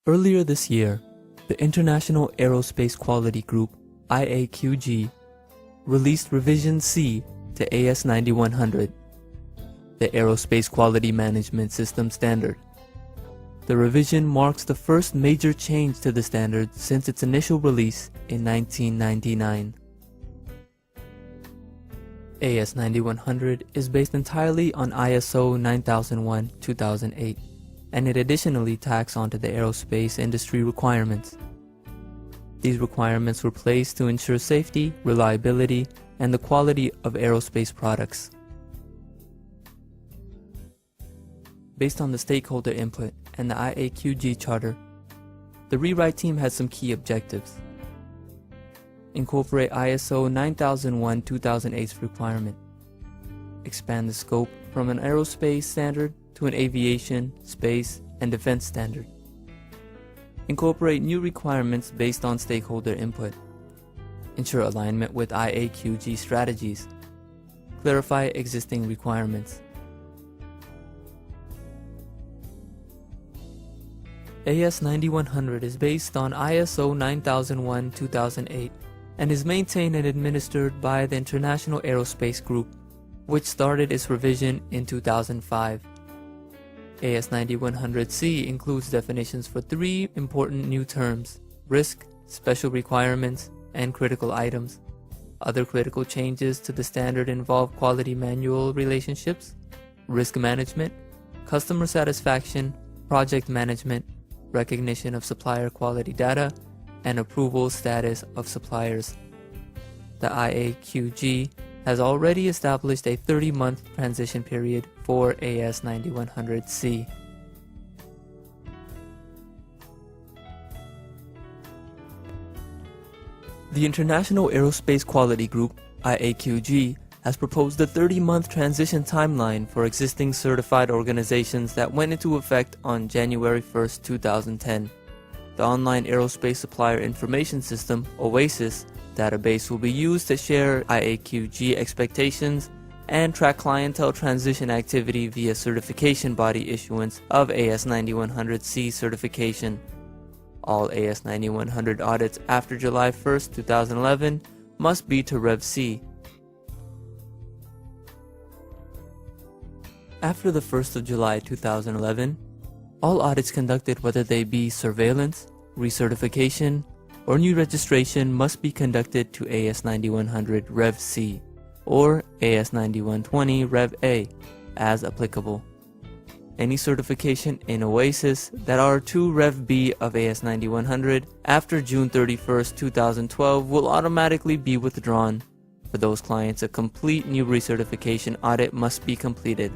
Earlier this year, the International Aerospace Quality Group, IAQG, released Revision C to AS9100, the Aerospace Quality Management System standard. The revision marks the first major change to the standard since its initial release in 1999. AS9100 is based entirely on ISO 9001-2008, and it additionally tacks onto the aerospace industry requirements. These requirements were placed to ensure safety, reliability, and the quality of aerospace products. Based on the stakeholder input and the IAQG charter, the rewrite team has some key objectives. Incorporate ISO 9001-2008's requirement. Expand the scope from an aerospace standard to an aviation, space, and defense standard. Incorporate new requirements based on stakeholder input. Ensure alignment with IAQG strategies. Clarify existing requirements. AS9100 is based on ISO 9001-2008 and is maintained and administered by the International Aerospace Group, which started its revision in 2005. AS9100C includes definitions for three important new terms: risk, special requirements, and critical items. Other critical changes to the standard involve quality manual relationships, risk management, customer satisfaction, project management, recognition of supplier quality data, and approval status of suppliers. The IAQG has already established a 30-month transition period for AS9100C. The International Aerospace Quality Group, IAQG, has proposed a 30-month transition timeline for existing certified organizations that went into effect on January 1, 2010. The Online Aerospace Supplier Information System, OASIS, database will be used to share IAQG expectations and track clientele transition activity via certification body issuance of AS9100C certification. All AS9100 audits after July 1, 2011 must be to Rev C. After the 1st of July 2011, all audits conducted, whether they be surveillance, recertification, or new registration, must be conducted to AS9100 Rev C or AS9120 Rev A as applicable. Any certification in OASIS that are to Rev B of AS9100 after June 31, 2012 will automatically be withdrawn. For those clients, a complete new recertification audit must be completed.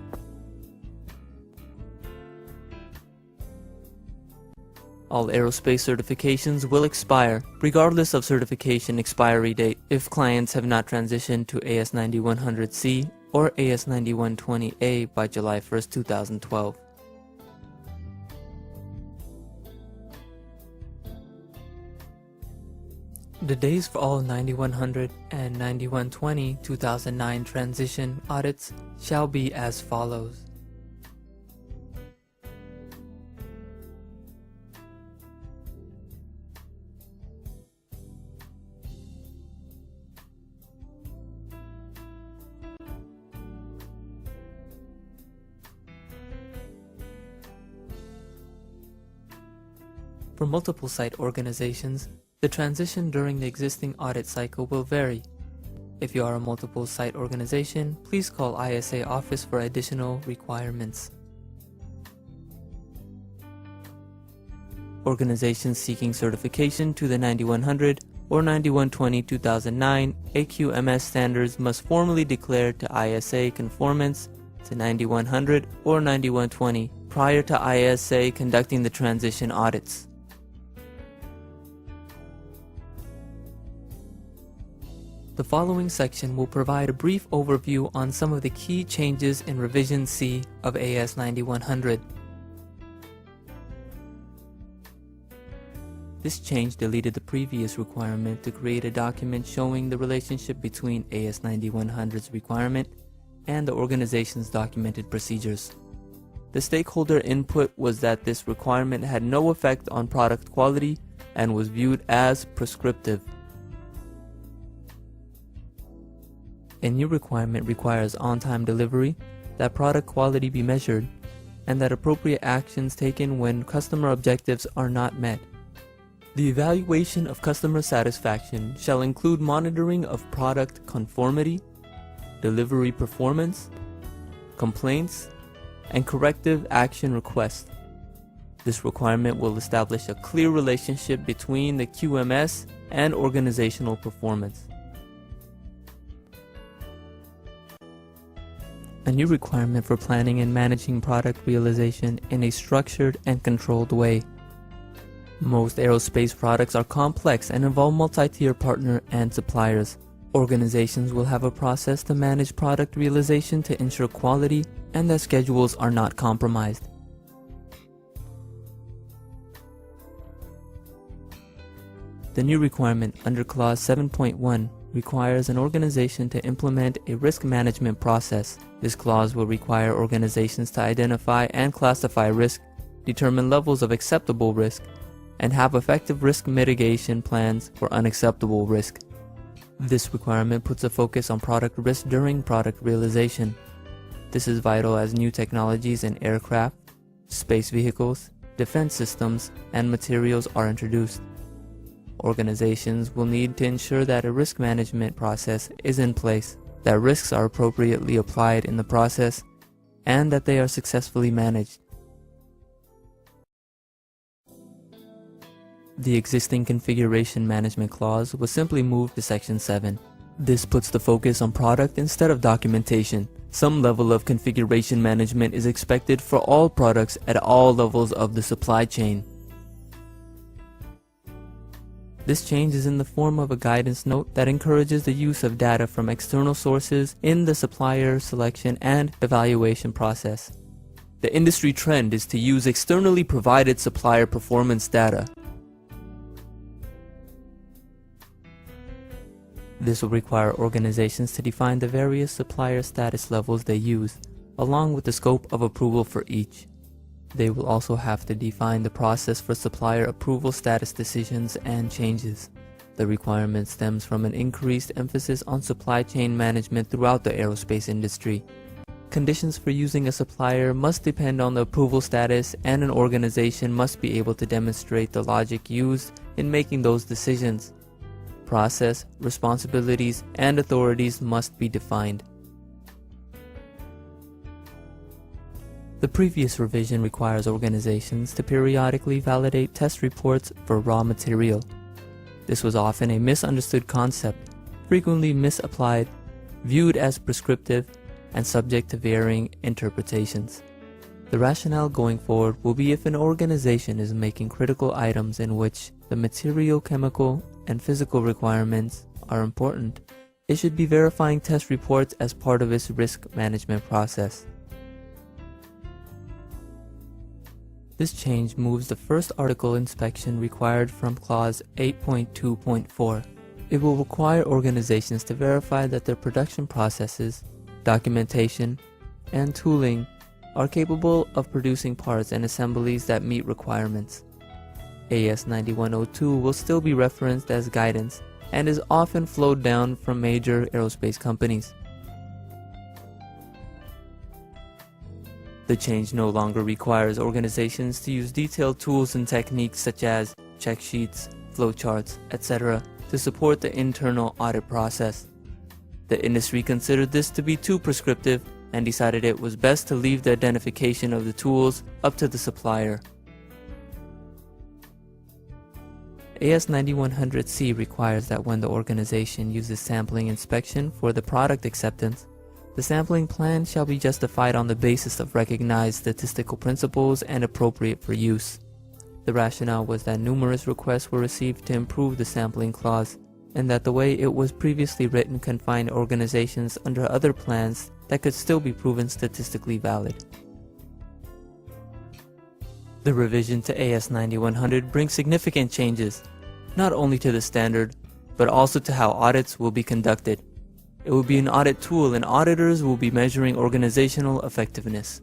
All aerospace certifications will expire, regardless of certification expiry date, if clients have not transitioned to AS9100C or AS9120A by July 1, 2012. The days for all 9100 and 9120 2009 transition audits shall be as follows. For multiple site organizations, the transition during the existing audit cycle will vary. If you are a multiple site organization, please call ISA office for additional requirements. Organizations seeking certification to the 9100 or 9120-2009 AQMS standards must formally declare to ISA conformance to 9100 or 9120 prior to ISA conducting the transition audits. The following section will provide a brief overview on some of the key changes in Revision C of AS9100. This change deleted the previous requirement to create a document showing the relationship between AS9100's requirement and the organization's documented procedures. The stakeholder input was that this requirement had no effect on product quality and was viewed as prescriptive. A new requirement requires on-time delivery, that product quality be measured, and that appropriate actions taken when customer objectives are not met. The evaluation of customer satisfaction shall include monitoring of product conformity, delivery performance, complaints, and corrective action requests. This requirement will establish a clear relationship between the QMS and organizational performance. A new requirement for planning and managing product realization in a structured and controlled way. Most aerospace products are complex and involve multi-tier partner and suppliers. Organizations will have a process to manage product realization to ensure quality and that schedules are not compromised. The new requirement under Clause 7.1 requires an organization to implement a risk management process. This clause will require organizations to identify and classify risk, determine levels of acceptable risk, and have effective risk mitigation plans for unacceptable risk. This requirement puts a focus on product risk during product realization. This is vital as new technologies in aircraft, space vehicles, defense systems, and materials are introduced. Organizations will need to ensure that a risk management process is in place, that risks are appropriately applied in the process, and that they are successfully managed. The existing configuration management clause was simply moved to Section 7. This puts the focus on product instead of documentation. Some level of configuration management is expected for all products at all levels of the supply chain. This change is in the form of a guidance note that encourages the use of data from external sources in the supplier selection and evaluation process. The industry trend is to use externally provided supplier performance data. This will require organizations to define the various supplier status levels they use, along with the scope of approval for each. They will also have to define the process for supplier approval status decisions and changes. The requirement stems from an increased emphasis on supply chain management throughout the aerospace industry. Conditions for using a supplier must depend on the approval status, and an organization must be able to demonstrate the logic used in making those decisions. Process, responsibilities, and authorities must be defined. The previous revision requires organizations to periodically validate test reports for raw material. This was often a misunderstood concept, frequently misapplied, viewed as prescriptive, and subject to varying interpretations. The rationale going forward will be if an organization is making critical items in which the material, chemical, and physical requirements are important, it should be verifying test reports as part of its risk management process. This change moves the first article inspection required from Clause 8.2.4. It will require organizations to verify that their production processes, documentation, and tooling are capable of producing parts and assemblies that meet requirements. As9100 will still be referenced as guidance and is often flowed down from major aerospace companies. The change no longer requires organizations to use detailed tools and techniques such as check sheets, flowcharts, etc. to support the internal audit process. The industry considered this to be too prescriptive and decided it was best to leave the identification of the tools up to the supplier. As9100C requires that when the organization uses sampling inspection for the product acceptance, the sampling plan shall be justified on the basis of recognized statistical principles and appropriate for use. The rationale was that numerous requests were received to improve the sampling clause, and that the way it was previously written confined organizations under other plans that could still be proven statistically valid. The revision to As9100 brings significant changes, not only to the standard, but also to how audits will be conducted. It will be an audit tool, and auditors will be measuring organizational effectiveness.